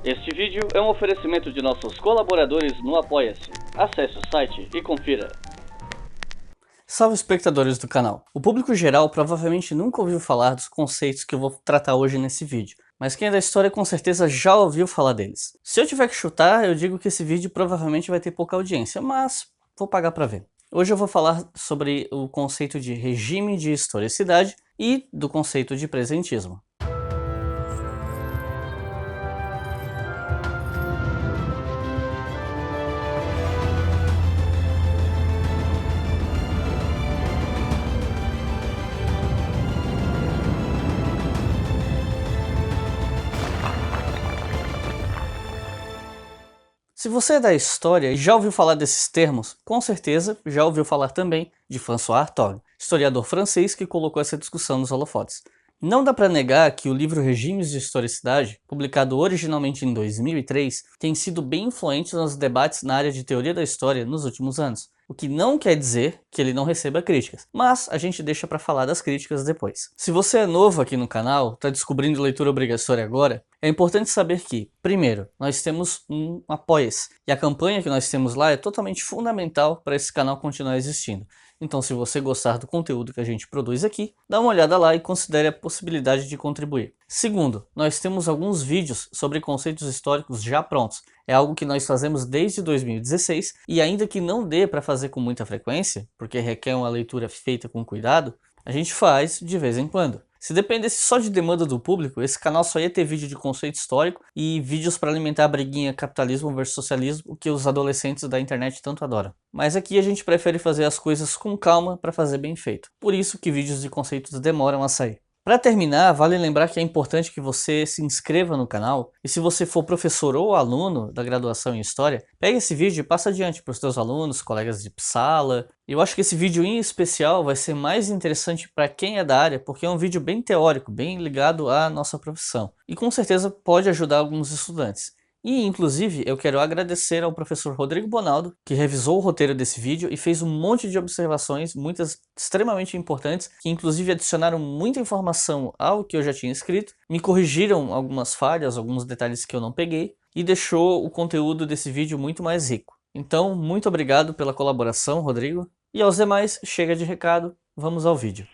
Este vídeo é um oferecimento de nossos colaboradores no Apoia-se. Acesse o site e confira. Salve espectadores do canal! O público geral provavelmente nunca ouviu falar dos conceitos que eu vou tratar hoje nesse vídeo, mas quem é da história com certeza já ouviu falar deles. Se eu tiver que chutar, eu digo que esse vídeo provavelmente vai ter pouca audiência, mas vou pagar pra ver. Hoje eu vou falar sobre o conceito de regime de historicidade e do conceito de presentismo. Se você é da história e já ouviu falar desses termos, com certeza já ouviu falar também de François Hartog, historiador francês que colocou essa discussão nos holofotes. Não dá para negar que o livro Regimes de Historicidade, publicado originalmente em 2003, tem sido bem influente nos debates na área de teoria da história nos últimos anos. O que não quer dizer que ele não receba críticas, mas a gente deixa para falar das críticas depois. Se você é novo aqui no canal, está descobrindo leitura obrigatória agora, é importante saber que, primeiro, nós temos um Apoia-se, e a campanha que nós temos lá é totalmente fundamental para esse canal continuar existindo. Então, se você gostar do conteúdo que a gente produz aqui, dá uma olhada lá e considere a possibilidade de contribuir. Segundo, nós temos alguns vídeos sobre conceitos históricos já prontos. É algo que nós fazemos desde 2016 e ainda que não dê para fazer com muita frequência, porque requer uma leitura feita com cuidado, a gente faz de vez em quando. Se dependesse só de demanda do público, esse canal só ia ter vídeo de conceito histórico e vídeos para alimentar a briguinha capitalismo versus socialismo, que os adolescentes da internet tanto adoram. Mas aqui a gente prefere fazer as coisas com calma para fazer bem feito. Por isso que vídeos de conceitos demoram a sair. Para terminar, vale lembrar que é importante que você se inscreva no canal e se você for professor ou aluno da graduação em História, pegue esse vídeo e passa adiante para os seus alunos, colegas de sala. Eu acho que esse vídeo em especial vai ser mais interessante para quem é da área, porque é um vídeo bem teórico, bem ligado à nossa profissão. E com certeza pode ajudar alguns estudantes. E, inclusive, eu quero agradecer ao professor Rodrigo Bonaldo, que revisou o roteiro desse vídeo e fez um monte de observações, muitas extremamente importantes, que inclusive adicionaram muita informação ao que eu já tinha escrito, me corrigiram algumas falhas, alguns detalhes que eu não peguei, e deixou o conteúdo desse vídeo muito mais rico. Então, muito obrigado pela colaboração, Rodrigo. E aos demais, chega de recado, vamos ao vídeo.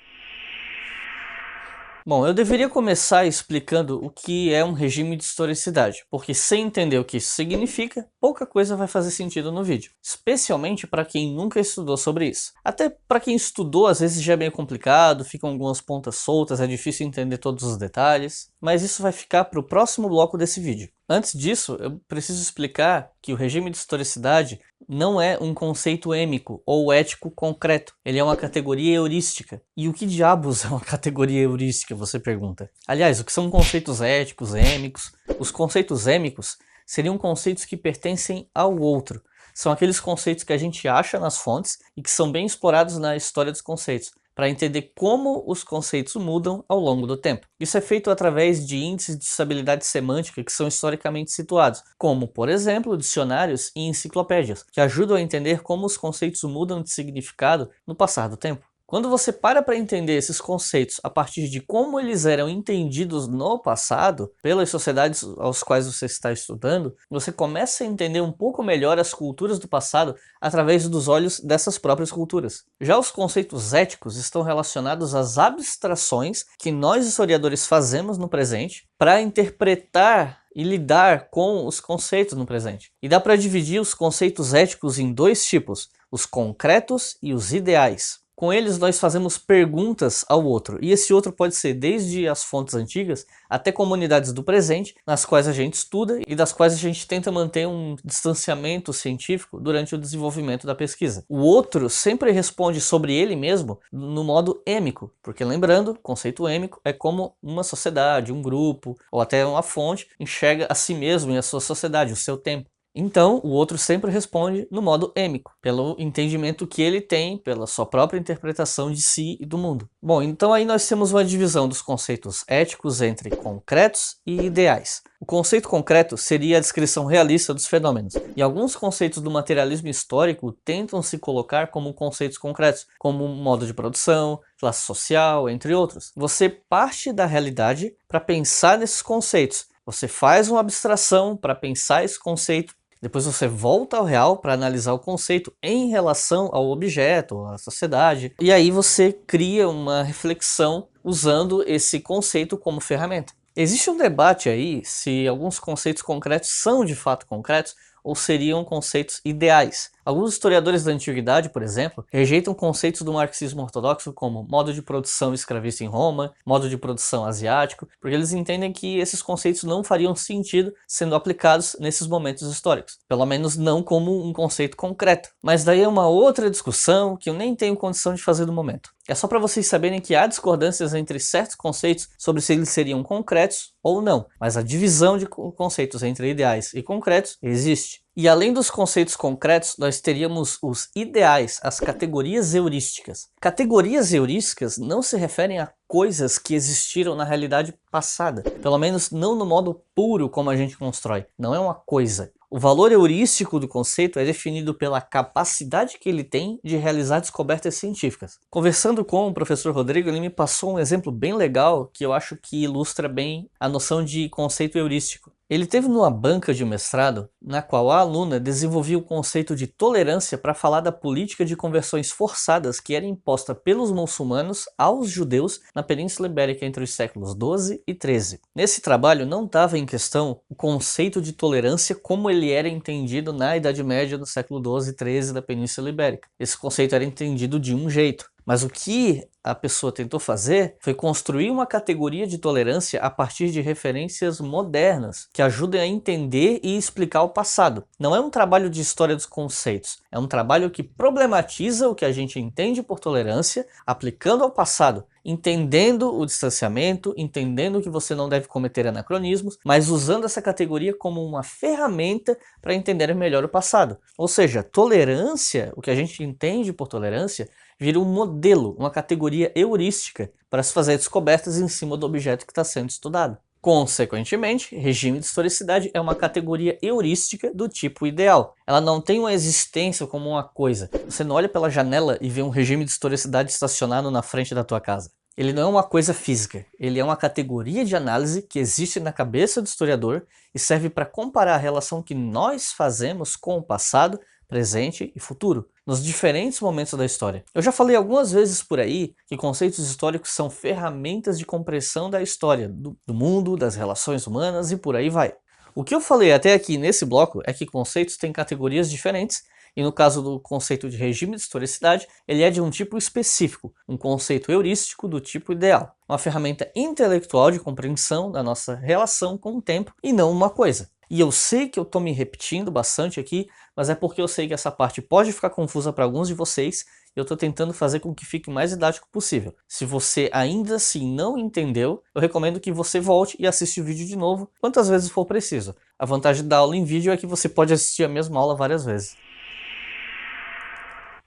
Bom, eu deveria começar explicando o que é um regime de historicidade, porque sem entender o que isso significa, pouca coisa vai fazer sentido no vídeo, especialmente para quem nunca estudou sobre isso. Até para quem estudou, às vezes já é meio complicado, ficam algumas pontas soltas, é difícil entender todos os detalhes, mas isso vai ficar para o próximo bloco desse vídeo. Antes disso, eu preciso explicar que o regime de historicidade não é um conceito êmico ou ético concreto. Ele é uma categoria heurística. E o que diabos é uma categoria heurística, você pergunta? Aliás, o que são conceitos éticos, êmicos? Os conceitos êmicos seriam conceitos que pertencem ao outro. São aqueles conceitos que a gente acha nas fontes e que são bem explorados na história dos conceitos, para entender como os conceitos mudam ao longo do tempo. Isso é feito através de índices de estabilidade semântica que são historicamente situados, como, por exemplo, dicionários e enciclopédias, que ajudam a entender como os conceitos mudam de significado no passar do tempo. Quando você para entender esses conceitos a partir de como eles eram entendidos no passado, pelas sociedades aos quais você está estudando, você começa a entender um pouco melhor as culturas do passado através dos olhos dessas próprias culturas. Já os conceitos éticos estão relacionados às abstrações que nós historiadores fazemos no presente para interpretar e lidar com os conceitos no presente. E dá para dividir os conceitos éticos em dois tipos, os concretos e os ideais. Com eles nós fazemos perguntas ao outro, e esse outro pode ser desde as fontes antigas até comunidades do presente, nas quais a gente estuda e das quais a gente tenta manter um distanciamento científico durante o desenvolvimento da pesquisa. O outro sempre responde sobre ele mesmo no modo êmico, porque lembrando, o conceito êmico é como uma sociedade, um grupo ou até uma fonte enxerga a si mesmo e a sua sociedade, o seu tempo. Então, o outro sempre responde no modo êmico, pelo entendimento que ele tem, pela sua própria interpretação de si e do mundo. Bom, então aí nós temos uma divisão dos conceitos éticos entre concretos e ideais. O conceito concreto seria a descrição realista dos fenômenos, e alguns conceitos do materialismo histórico tentam se colocar como conceitos concretos, como modo de produção, classe social, entre outros. Você parte da realidade para pensar nesses conceitos, Você faz uma abstração para pensar esse conceito, depois você volta ao real para analisar o conceito em relação ao objeto, à sociedade, e aí você cria uma reflexão usando esse conceito como ferramenta. Existe um debate aí se alguns conceitos concretos são de fato concretos ou seriam conceitos ideais. Alguns historiadores da antiguidade, por exemplo, rejeitam conceitos do marxismo ortodoxo como modo de produção escravista em Roma, modo de produção asiático, porque eles entendem que esses conceitos não fariam sentido sendo aplicados nesses momentos históricos, pelo menos não como um conceito concreto. Mas daí é uma outra discussão que eu nem tenho condição de fazer no momento. É só para vocês saberem que há discordâncias entre certos conceitos sobre se eles seriam concretos ou não, mas a divisão de conceitos entre ideais e concretos existe. E além dos conceitos concretos, nós teríamos os ideais, as categorias heurísticas. Categorias heurísticas não se referem a coisas que existiram na realidade passada, pelo menos não no modo puro como a gente constrói, não é uma coisa. O valor heurístico do conceito é definido pela capacidade que ele tem de realizar descobertas científicas. Conversando com o professor Rodrigo, ele me passou um exemplo bem legal que eu acho que ilustra bem a noção de conceito heurístico. Ele teve numa banca de mestrado, na qual a aluna desenvolvia o conceito de tolerância para falar da política de conversões forçadas que era imposta pelos muçulmanos aos judeus na Península Ibérica entre os séculos XII e XIII. Nesse trabalho não estava em questão o conceito de tolerância como ele era entendido na Idade Média do século XII e XIII da Península Ibérica. Esse conceito era entendido de um jeito. Mas o que a pessoa tentou fazer foi construir uma categoria de tolerância a partir de referências modernas que ajudem a entender e explicar o passado. Não é um trabalho de história dos conceitos, é um trabalho que problematiza o que a gente entende por tolerância, aplicando ao passado, entendendo o distanciamento, entendendo que você não deve cometer anacronismos, mas usando essa categoria como uma ferramenta para entender melhor o passado. Ou seja, tolerância, o que a gente entende por tolerância, vira um modelo, uma categoria heurística para se fazer descobertas em cima do objeto que está sendo estudado. Consequentemente, regime de historicidade é uma categoria heurística do tipo ideal. Ela não tem uma existência como uma coisa. Você não olha pela janela e vê um regime de historicidade estacionado na frente da tua casa. Ele não é uma coisa física, ele é uma categoria de análise que existe na cabeça do historiador e serve para comparar a relação que nós fazemos com o passado, presente e futuro, nos diferentes momentos da história. Eu já falei algumas vezes por aí que conceitos históricos são ferramentas de compreensão da história, do mundo, das relações humanas e por aí vai. O que eu falei até aqui nesse bloco é que conceitos têm categorias diferentes e no caso do conceito de regime de historicidade, ele é de um tipo específico, um conceito heurístico do tipo ideal, uma ferramenta intelectual de compreensão da nossa relação com o tempo e não uma coisa. E eu sei que eu estou me repetindo bastante aqui, mas é porque eu sei que essa parte pode ficar confusa para alguns de vocês e eu estou tentando fazer com que fique o mais didático possível. Se você ainda assim não entendeu, eu recomendo que você volte e assista o vídeo de novo quantas vezes for preciso. A vantagem da aula em vídeo é que você pode assistir a mesma aula várias vezes.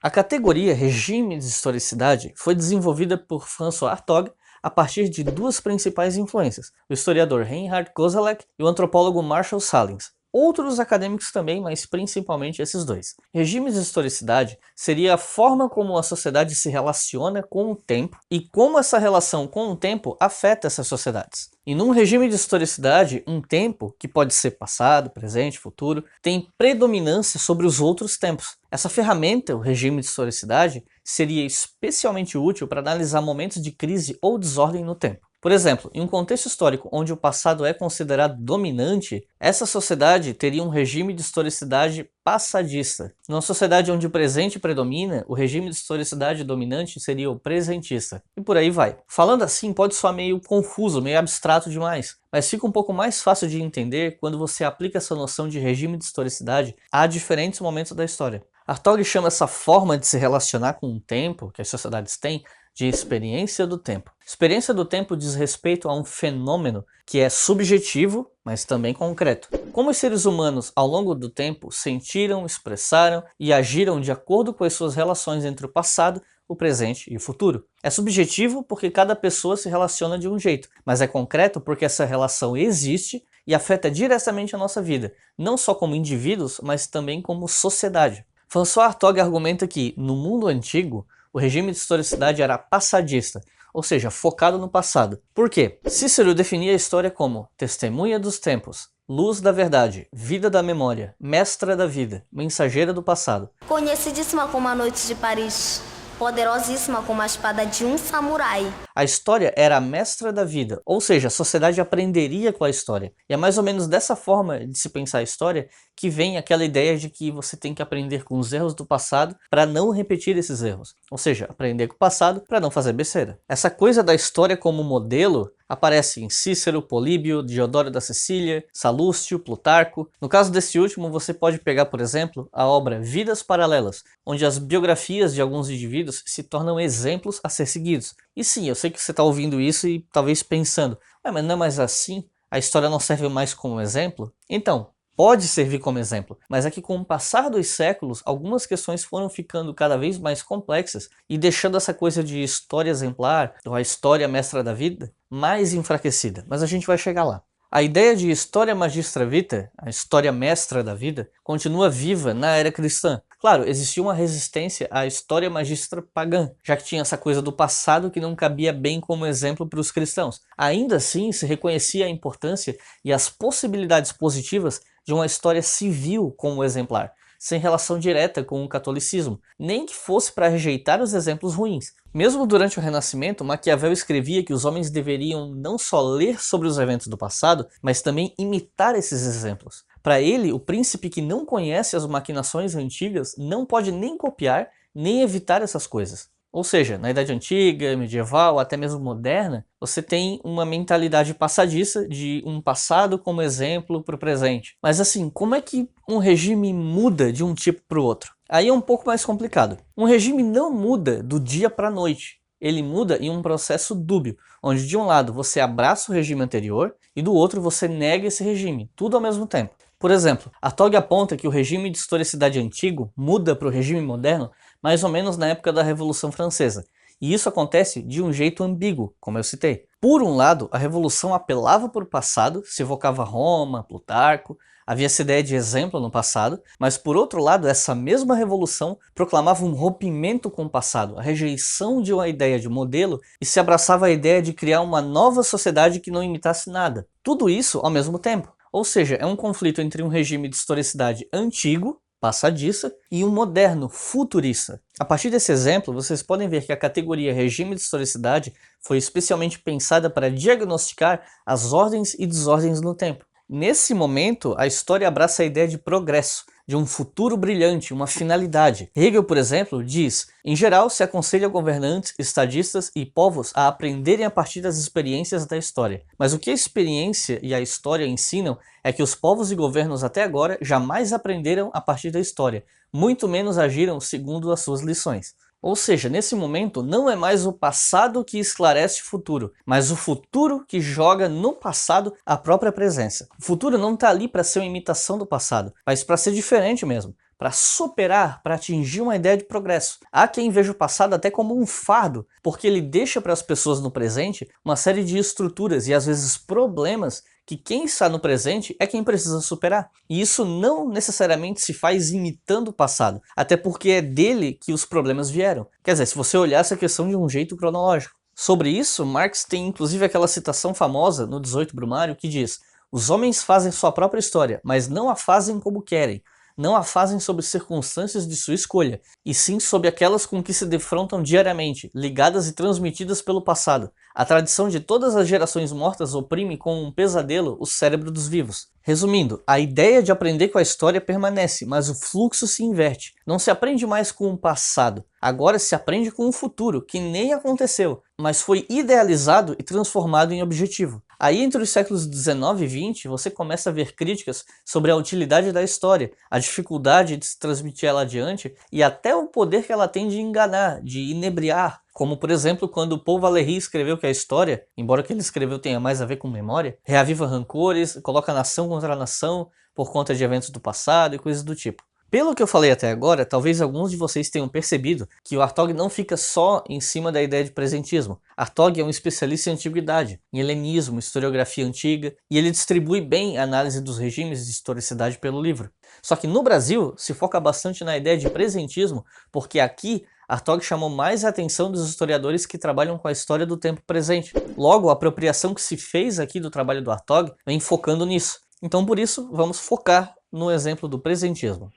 A categoria regime de historicidade foi desenvolvida por François Hartog a partir de duas principais influências, o historiador Reinhard Koselleck e o antropólogo Marshall Sahlins. Outros acadêmicos também, mas principalmente esses dois. Regime de historicidade seria a forma como a sociedade se relaciona com o tempo e como essa relação com o tempo afeta essas sociedades. E num regime de historicidade, um tempo, que pode ser passado, presente, futuro, tem predominância sobre os outros tempos. Essa ferramenta, o regime de historicidade, seria especialmente útil para analisar momentos de crise ou desordem no tempo. Por exemplo, em um contexto histórico onde o passado é considerado dominante, essa sociedade teria um regime de historicidade passadista. Numa sociedade onde o presente predomina, o regime de historicidade dominante seria o presentista. E por aí vai. Falando assim pode soar meio confuso, meio abstrato demais, mas fica um pouco mais fácil de entender quando você aplica essa noção de regime de historicidade a diferentes momentos da história. Hartog chama essa forma de se relacionar com o tempo que as sociedades têm de experiência do tempo. Experiência do tempo diz respeito a um fenômeno que é subjetivo, mas também concreto. Como os seres humanos, ao longo do tempo, sentiram, expressaram e agiram de acordo com as suas relações entre o passado, o presente e o futuro. É subjetivo porque cada pessoa se relaciona de um jeito, mas é concreto porque essa relação existe e afeta diretamente a nossa vida, não só como indivíduos, mas também como sociedade. François Hartog argumenta que, no mundo antigo, o regime de historicidade era passadista, ou seja, focado no passado. Por quê? Cícero definia a história como testemunha dos tempos, luz da verdade, vida da memória, mestra da vida, mensageira do passado. Conhecidíssima como a noite de Paris, poderosíssima como a espada de um samurai. A história era a mestra da vida, ou seja, a sociedade aprenderia com a história. E é mais ou menos dessa forma de se pensar a história que vem aquela ideia de que você tem que aprender com os erros do passado para não repetir esses erros. Ou seja, aprender com o passado para não fazer besteira. Essa coisa da história como modelo aparece em Cícero, Políbio, Diodoro da Sicília, Salúcio, Plutarco. No caso desse último, você pode pegar, por exemplo, a obra Vidas Paralelas, onde as biografias de alguns indivíduos se tornam exemplos a ser seguidos. E sim, eu sei que você está ouvindo isso e talvez pensando, mas não é mais assim? A história não serve mais como exemplo? Então, pode servir como exemplo, mas é que com o passar dos séculos, algumas questões foram ficando cada vez mais complexas e deixando essa coisa de história exemplar, ou a história mestra da vida, mais enfraquecida. Mas a gente vai chegar lá. A ideia de Historia Magistra Vitae, a história mestra da vida, continua viva na era cristã. Claro, existia uma resistência à Historia Magistra pagã, já que tinha essa coisa do passado que não cabia bem como exemplo para os cristãos. Ainda assim, se reconhecia a importância e as possibilidades positivas de uma história civil como exemplar, sem relação direta com o catolicismo, nem que fosse para rejeitar os exemplos ruins. Mesmo durante o Renascimento, Maquiavel escrevia que os homens deveriam não só ler sobre os eventos do passado, mas também imitar esses exemplos. Para ele, o príncipe que não conhece as maquinações antigas não pode nem copiar, nem evitar essas coisas. Ou seja, na Idade Antiga, medieval, até mesmo moderna, você tem uma mentalidade passadiça de um passado como exemplo para o presente. Mas assim, como é que um regime muda de um tipo para o outro? Aí é um pouco mais complicado. Um regime não muda do dia para a noite. Ele muda em um processo dúbio, onde de um lado você abraça o regime anterior e do outro você nega esse regime, tudo ao mesmo tempo. Por exemplo, Hartog aponta que o regime de historicidade antigo muda para o regime moderno mais ou menos na época da Revolução Francesa. E isso acontece de um jeito ambíguo, como eu citei. Por um lado, a Revolução apelava para o passado, se evocava Roma, Plutarco, havia essa ideia de exemplo no passado, mas por outro lado, essa mesma Revolução proclamava um rompimento com o passado, a rejeição de uma ideia de modelo e se abraçava a ideia de criar uma nova sociedade que não imitasse nada. Tudo isso ao mesmo tempo. Ou seja, é um conflito entre um regime de historicidade antigo, passadiça, e um moderno, futurista. A partir desse exemplo, vocês podem ver que a categoria regime de historicidade foi especialmente pensada para diagnosticar as ordens e desordens no tempo. Nesse momento, a história abraça a ideia de progresso, de um futuro brilhante, uma finalidade. Hegel, por exemplo, diz: em geral, se aconselha governantes, estadistas e povos a aprenderem a partir das experiências da história. Mas o que a experiência e a história ensinam é que os povos e governos até agora jamais aprenderam a partir da história, muito menos agiram segundo as suas lições. Ou seja, nesse momento não é mais o passado que esclarece o futuro, mas o futuro que joga no passado a própria presença. O futuro não está ali para ser uma imitação do passado, mas para ser diferente mesmo, para superar, para atingir uma ideia de progresso. Há quem veja o passado até como um fardo, porque ele deixa para as pessoas no presente uma série de estruturas e às vezes problemas que quem está no presente é quem precisa superar. E isso não necessariamente se faz imitando o passado, até porque é dele que os problemas vieram. Quer dizer, se você olhar essa questão de um jeito cronológico. Sobre isso, Marx tem inclusive aquela citação famosa no 18 Brumário que diz: os homens fazem sua própria história, mas não a fazem como querem. Não a fazem sob circunstâncias de sua escolha, e sim sob aquelas com que se defrontam diariamente, ligadas e transmitidas pelo passado. A tradição de todas as gerações mortas oprime como um pesadelo o cérebro dos vivos. Resumindo, a ideia de aprender com a história permanece, mas o fluxo se inverte. Não se aprende mais com o passado, agora se aprende com o futuro, que nem aconteceu, mas foi idealizado e transformado em objetivo. Aí entre os séculos 19 e 20, você começa a ver críticas sobre a utilidade da história, a dificuldade de se transmitir ela adiante e até o poder que ela tem de enganar, de inebriar. Como, por exemplo, quando Paul Valéry escreveu que a história, embora o que ele escreveu tenha mais a ver com memória, reaviva rancores, coloca nação contra nação por conta de eventos do passado e coisas do tipo. Pelo que eu falei até agora, talvez alguns de vocês tenham percebido que o Hartog não fica só em cima da ideia de presentismo. Hartog é um especialista em antiguidade, em helenismo, historiografia antiga, e ele distribui bem a análise dos regimes de historicidade pelo livro. Só que no Brasil se foca bastante na ideia de presentismo, porque aqui Hartog chamou mais a atenção dos historiadores que trabalham com a história do tempo presente. Logo, a apropriação que se fez aqui do trabalho do Hartog vem focando nisso. Então, por isso, vamos focar no exemplo do presentismo.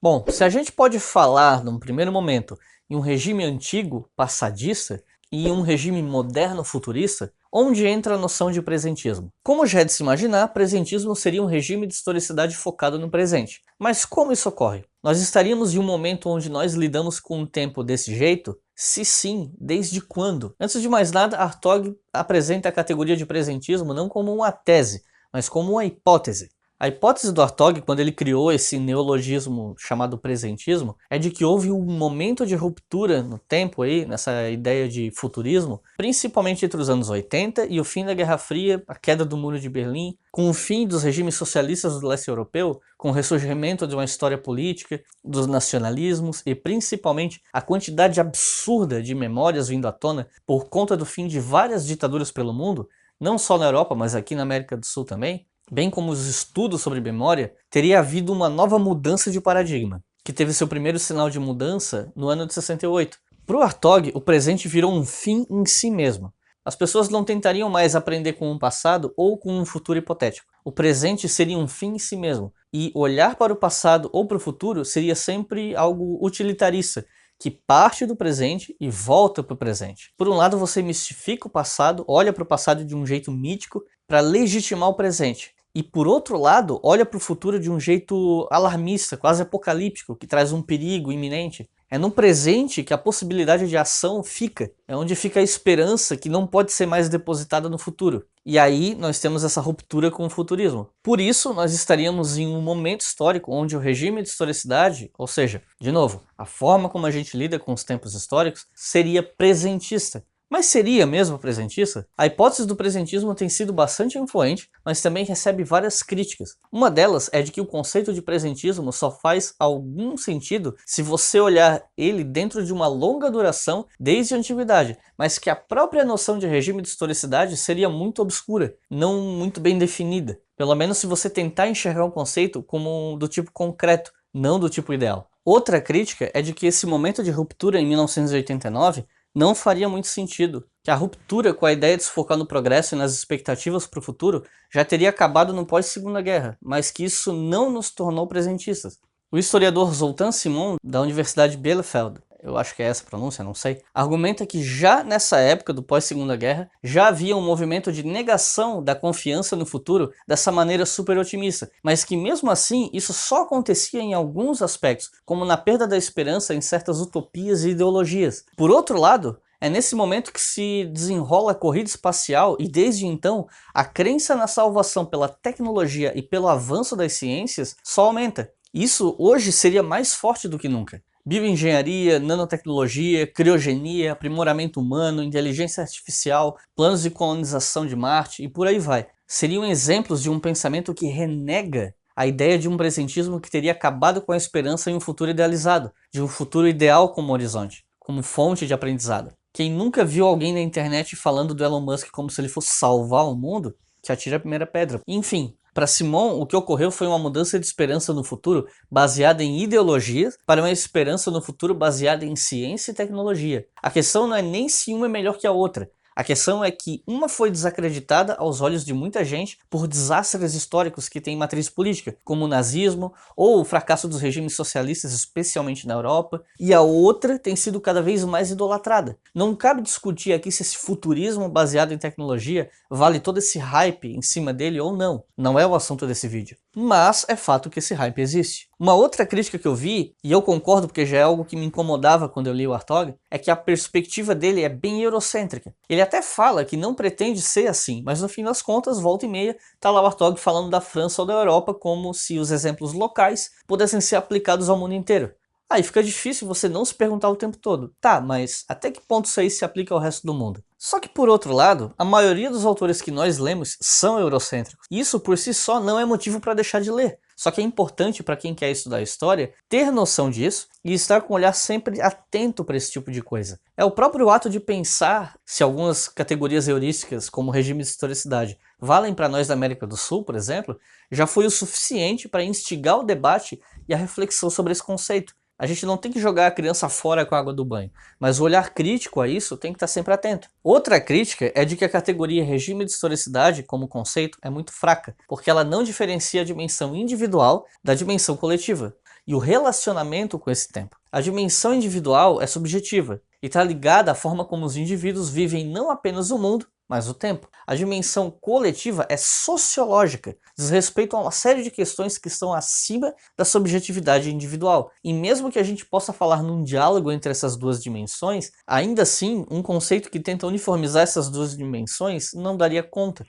Bom, se a gente pode falar, num primeiro momento, em um regime antigo, passadista, e em um regime moderno, futurista, onde entra a noção de presentismo? Como já é de se imaginar, presentismo seria um regime de historicidade focado no presente. Mas como isso ocorre? Nós estaríamos em um momento onde nós lidamos com um tempo desse jeito? Se sim, desde quando? Antes de mais nada, Hartog apresenta a categoria de presentismo não como uma tese, mas como uma hipótese. A hipótese do Hartog, quando ele criou esse neologismo chamado presentismo, é de que houve um momento de ruptura no tempo aí, nessa ideia de futurismo, principalmente entre os anos 80 e o fim da Guerra Fria, a queda do Muro de Berlim, com o fim dos regimes socialistas do leste europeu, com o ressurgimento de uma história política, dos nacionalismos e principalmente a quantidade absurda de memórias vindo à tona por conta do fim de várias ditaduras pelo mundo, não só na Europa, mas aqui na América do Sul também, bem como os estudos sobre memória, teria havido uma nova mudança de paradigma, que teve seu primeiro sinal de mudança no ano de 68. Para o Hartog, o presente virou um fim em si mesmo. As pessoas não tentariam mais aprender com um passado ou com um futuro hipotético. O presente seria um fim em si mesmo, e olhar para o passado ou para o futuro seria sempre algo utilitarista, que parte do presente e volta para o presente. Por um lado, você mistifica o passado, olha para o passado de um jeito mítico para legitimar o presente. E por outro lado, olha para o futuro de um jeito alarmista, quase apocalíptico, que traz um perigo iminente. É no presente que a possibilidade de ação fica. É onde fica a esperança que não pode ser mais depositada no futuro. E aí nós temos essa ruptura com o futurismo. Por isso, nós estaríamos em um momento histórico onde o regime de historicidade, ou seja, de novo, a forma como a gente lida com os tempos históricos, seria presentista. Mas seria mesmo presentista? A hipótese do presentismo tem sido bastante influente, mas também recebe várias críticas. Uma delas é de que o conceito de presentismo só faz algum sentido se você olhar ele dentro de uma longa duração desde a antiguidade, mas que a própria noção de regime de historicidade seria muito obscura, não muito bem definida. Pelo menos se você tentar enxergar um conceito como do tipo concreto, não do tipo ideal. Outra crítica é de que esse momento de ruptura em 1989 não faria muito sentido, que a ruptura com a ideia de se focar no progresso e nas expectativas para o futuro já teria acabado no pós-Segunda Guerra, mas que isso não nos tornou presentistas. O historiador Zoltán Simon, da Universidade Bielefeld, eu acho que é essa a pronúncia, não sei, argumenta que já nessa época do pós-Segunda Guerra, já havia um movimento de negação da confiança no futuro dessa maneira super otimista, mas que mesmo assim isso só acontecia em alguns aspectos, como na perda da esperança em certas utopias e ideologias. Por outro lado, é nesse momento que se desenrola a corrida espacial e desde então a crença na salvação pela tecnologia e pelo avanço das ciências só aumenta. Isso hoje seria mais forte do que nunca. Bioengenharia, nanotecnologia, criogenia, aprimoramento humano, inteligência artificial, planos de colonização de Marte e por aí vai. Seriam exemplos de um pensamento que renega a ideia de um presentismo que teria acabado com a esperança em um futuro idealizado, de um futuro ideal como horizonte, como fonte de aprendizado. Quem nunca viu alguém na internet falando do Elon Musk como se ele fosse salvar o mundo, que atire a primeira pedra. Enfim, para Simon, o que ocorreu foi uma mudança de esperança no futuro baseada em ideologias para uma esperança no futuro baseada em ciência e tecnologia. A questão não é nem se uma é melhor que a outra. A questão é que uma foi desacreditada aos olhos de muita gente por desastres históricos que têm matriz política, como o nazismo ou o fracasso dos regimes socialistas, especialmente na Europa, e a outra tem sido cada vez mais idolatrada. Não cabe discutir aqui se esse futurismo baseado em tecnologia vale todo esse hype em cima dele ou não. Não é o assunto desse vídeo. Mas é fato que esse hype existe. Uma outra crítica que eu vi, e eu concordo porque já é algo que me incomodava quando eu li o Hartog, é que a perspectiva dele é bem eurocêntrica. Ele até fala que não pretende ser assim, mas no fim das contas, volta e meia, tá lá o Hartog falando da França ou da Europa como se os exemplos locais pudessem ser aplicados ao mundo inteiro. Aí fica difícil você não se perguntar o tempo todo, tá, mas até que ponto isso aí se aplica ao resto do mundo? Só que por outro lado, a maioria dos autores que nós lemos são eurocêntricos. Isso por si só não é motivo para deixar de ler. Só que é importante para quem quer estudar história ter noção disso e estar com o olhar sempre atento para esse tipo de coisa. É o próprio ato de pensar se algumas categorias heurísticas, como regime de historicidade, valem para nós da América do Sul, por exemplo, já foi o suficiente para instigar o debate e a reflexão sobre esse conceito. A gente não tem que jogar a criança fora com a água do banho, mas o olhar crítico a isso tem que estar sempre atento. Outra crítica é de que a categoria regime de historicidade, como conceito, é muito fraca, porque ela não diferencia a dimensão individual da dimensão coletiva e o relacionamento com esse tempo. A dimensão individual é subjetiva e está ligada à forma como os indivíduos vivem não apenas o mundo, mas o tempo. A dimensão coletiva é sociológica, diz respeito a uma série de questões que estão acima da subjetividade individual. E mesmo que a gente possa falar num diálogo entre essas duas dimensões, ainda assim, um conceito que tenta uniformizar essas duas dimensões não daria conta.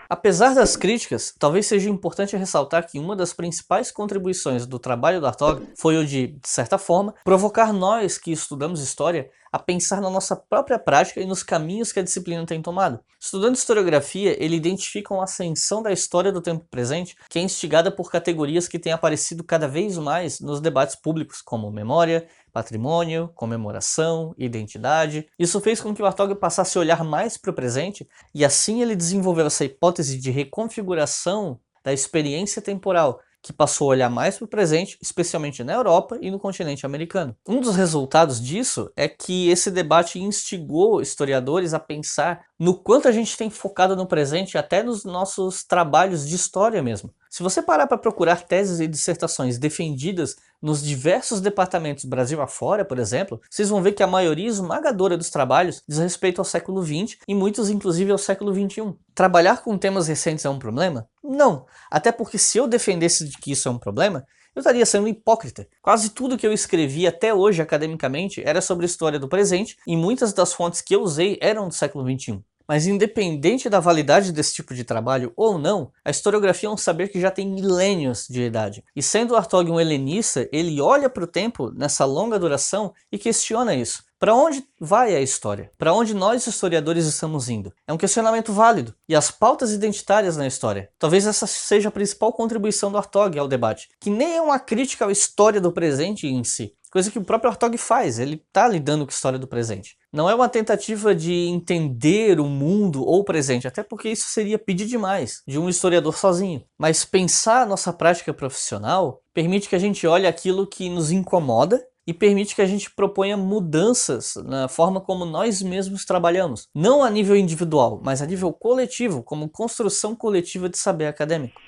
Apesar das críticas, talvez seja importante ressaltar que uma das principais contribuições do trabalho do Hartog foi o de certa forma, provocar nós que estudamos história a pensar na nossa própria prática e nos caminhos que a disciplina tem tomado. Estudando historiografia, ele identifica uma ascensão da história do tempo presente que é instigada por categorias que têm aparecido cada vez mais nos debates públicos, como memória, patrimônio, comemoração, identidade. Isso fez com que o Hartog passasse a olhar mais para o presente e assim ele desenvolveu essa hipótese de reconfiguração da experiência temporal, que passou a olhar mais para o presente, especialmente na Europa e no continente americano. Um dos resultados disso é que esse debate instigou historiadores a pensar no quanto a gente tem focado no presente até nos nossos trabalhos de história mesmo. Se você parar para procurar teses e dissertações defendidas nos diversos departamentos Brasil afora, por exemplo, vocês vão ver que a maioria esmagadora dos trabalhos diz respeito ao século XX e muitos inclusive ao século XXI. Trabalhar com temas recentes é um problema? Não, até porque se eu defendesse de que isso é um problema, eu estaria sendo hipócrita. Quase tudo que eu escrevi até hoje academicamente era sobre a história do presente e muitas das fontes que eu usei eram do século XXI. Mas independente da validade desse tipo de trabalho ou não, a historiografia é um saber que já tem milênios de idade. E sendo Hartog um helenista, ele olha para o tempo nessa longa duração e questiona isso. Para onde vai a história? Para onde nós historiadores estamos indo? É um questionamento válido. E as pautas identitárias na história? Talvez essa seja a principal contribuição do Hartog ao debate, que nem é uma crítica à história do presente em si. Coisa que o próprio Hartog faz, ele está lidando com a história do presente. Não é uma tentativa de entender o mundo ou o presente, até porque isso seria pedir demais de um historiador sozinho. Mas pensar a nossa prática profissional permite que a gente olhe aquilo que nos incomoda e permite que a gente proponha mudanças na forma como nós mesmos trabalhamos. Não a nível individual, mas a nível coletivo, como construção coletiva de saber acadêmico.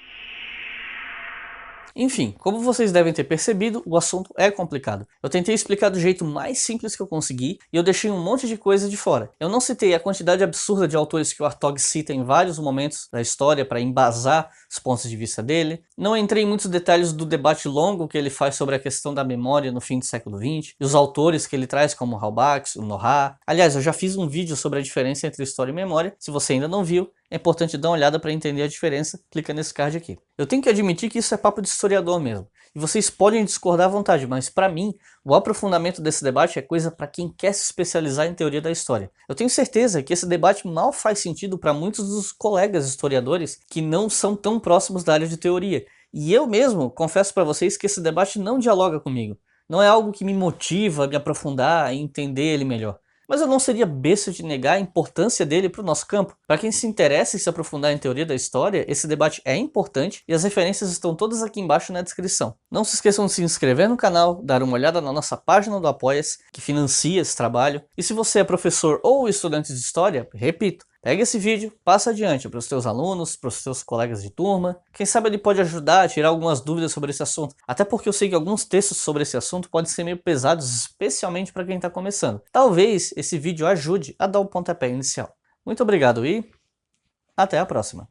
Enfim, como vocês devem ter percebido, o assunto é complicado. Eu tentei explicar do jeito mais simples que eu consegui e eu deixei um monte de coisa de fora. Eu não citei a quantidade absurda de autores que o Hartog cita em vários momentos da história para embasar os pontos de vista dele. Não entrei em muitos detalhes do debate longo que ele faz sobre a questão da memória no fim do século XX e os autores que ele traz como Halbach, o Nohar. Aliás, eu já fiz um vídeo sobre a diferença entre história e memória. Se você ainda não viu, é importante dar uma olhada para entender a diferença, clica nesse card aqui. Eu tenho que admitir que isso é papo de historiador mesmo, e vocês podem discordar à vontade, mas para mim, o aprofundamento desse debate é coisa para quem quer se especializar em teoria da história. Eu tenho certeza que esse debate mal faz sentido para muitos dos colegas historiadores que não são tão próximos da área de teoria, e eu mesmo confesso para vocês que esse debate não dialoga comigo. Não é algo que me motiva a me aprofundar e entender ele melhor. Mas eu não seria besta de negar a importância dele para o nosso campo. Para quem se interessa em se aprofundar em teoria da história, esse debate é importante e as referências estão todas aqui embaixo na descrição. Não se esqueçam de se inscrever no canal, dar uma olhada na nossa página do Apoia-se, que financia esse trabalho. E se você é professor ou estudante de história, repito, pega esse vídeo, passa adiante para os teus alunos, para os teus colegas de turma. Quem sabe ele pode ajudar a tirar algumas dúvidas sobre esse assunto. Até porque eu sei que alguns textos sobre esse assunto podem ser meio pesados, especialmente para quem está começando. Talvez esse vídeo ajude a dar o pontapé inicial. Muito obrigado e até a próxima.